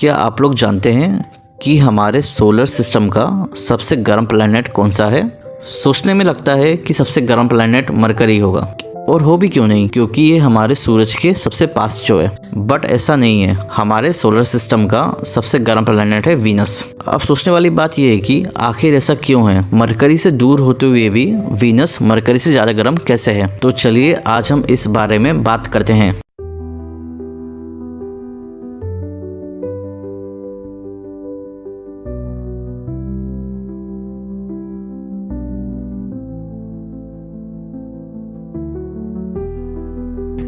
क्या आप लोग जानते हैं कि हमारे सोलर सिस्टम का सबसे गर्म प्लैनेट कौन सा है? सोचने में लगता है कि सबसे गर्म प्लैनेट मरकरी होगा, और हो भी क्यों नहीं, क्योंकि ये हमारे सूरज के सबसे पास जो है। बट ऐसा नहीं है, हमारे सोलर सिस्टम का सबसे गर्म प्लैनेट है वीनस। अब सोचने वाली बात यह है कि आखिर ऐसा क्यों है? मरकरी से दूर होते हुए भी वीनस मरकरी से ज़्यादा गर्म कैसे है? तो चलिए आज हम इस बारे में बात करते हैं।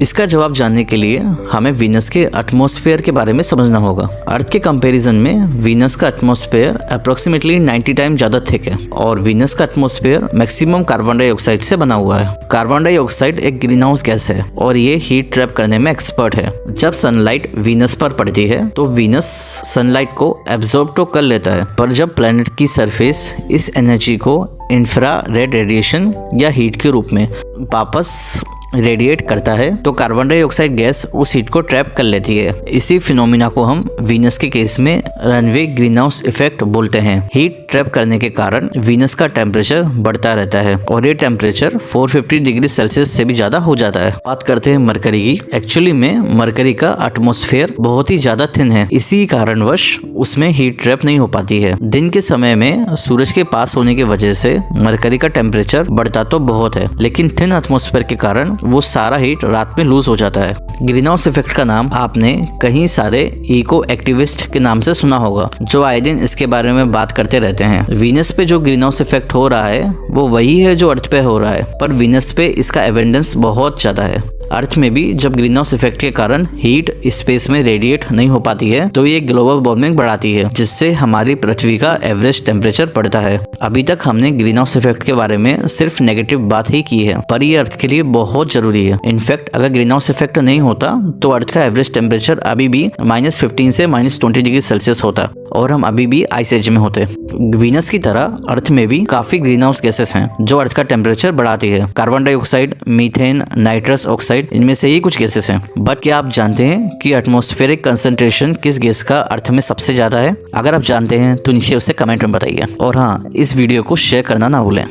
इसका जवाब जानने के लिए हमें वीनस के एटमॉस्फेयर के बारे में समझना होगा। अर्थ के कंपैरिजन में वीनस का एटमॉस्फेयर अप्रोक्सीमेटली 90 टाइम ज्यादा थिक है, और वीनस का एटमॉस्फेयर मैक्सिमम कार्बन डाइऑक्साइड से बना हुआ है। कार्बन डाइऑक्साइड एक ग्रीन हाउस गैस है और ये हीट ट्रैप करने में एक्सपर्ट है। जब सनलाइट वीनस पर पड़ती है तो वीनस सनलाइट को एब्जॉर्ब तो कर लेता है, पर जब प्लैनेट की सरफेस इस एनर्जी को इंफ्रारेड रेडिएशन या हीट के रूप में वापस रेडिएट करता है तो कार्बन डाइऑक्साइड गैस उस हीट को ट्रैप कर लेती है। इसी फिनोमिना को हम वीनस के केस में रनवे ग्रीन हाउस इफेक्ट बोलते हैं। हीट ट्रैप करने के कारण वीनस का टेम्परेचर बढ़ता रहता है और ये टेम्परेचर 450 डिग्री सेल्सियस से भी ज्यादा हो जाता है। बात करते हैं मरकरी की। एक्चुअली में मरकरी का एटमॉस्फेयर बहुत ही ज्यादा थिन है, इसी कारणवश उसमें हीट ट्रैप नहीं हो पाती है। दिन के समय में सूरज के पास होने की वजह से मरकरी का टेम्परेचर बढ़ता तो बहुत है, लेकिन थिन एटमॉस्फेयर के कारण वो सारा हीट रात में लूज हो जाता है। ग्रीन हाउस इफेक्ट का नाम आपने कई सारे इको एक्टिविस्ट के नाम से सुना होगा, जो आए दिन इसके बारे में बात करते रहते हैं। वीनस पे जो ग्रीन हाउस इफेक्ट हो रहा है वो वही है जो अर्थ पे हो रहा है, पर वीनस पे इसका एविडेंस बहुत ज्यादा है। अर्थ में भी जब ग्रीन हाउस इफेक्ट के कारण हीट स्पेस में रेडिएट नहीं हो पाती है तो ये ग्लोबल वार्मिंग बढ़ाती है, जिससे हमारी पृथ्वी का एवरेज टेम्परेचर बढ़ता है। अभी तक हमने ग्रीन हाउस इफेक्ट के बारे में सिर्फ नेगेटिव बात ही की है, पर ये अर्थ के लिए बहुत जरूरी है। इनफैक्ट अगर ग्रीन हाउस इफेक्ट नहीं होता तो अर्थ का एवरेज टेम्परेचर अभी भी -15 से -20 डिग्री सेल्सियस होता और हम अभी भी आइस एज में होते। वीनस की तरह अर्थ में भी काफी ग्रीन हाउस गैसेस हैं जो अर्थ का टेम्परेचर बढ़ाती है। Carbon dioxide, methane, nitrous oxide, इनमें से ही कुछ गैसेस हैं। बट क्या आप जानते हैं कि एटमॉस्फेरिक कंसंट्रेशन किस गैस का अर्थ में सबसे ज्यादा है? अगर आप जानते हैं तो नीचे उसे कमेंट में बताइए, और हाँ, इस वीडियो को शेयर करना ना भूलें।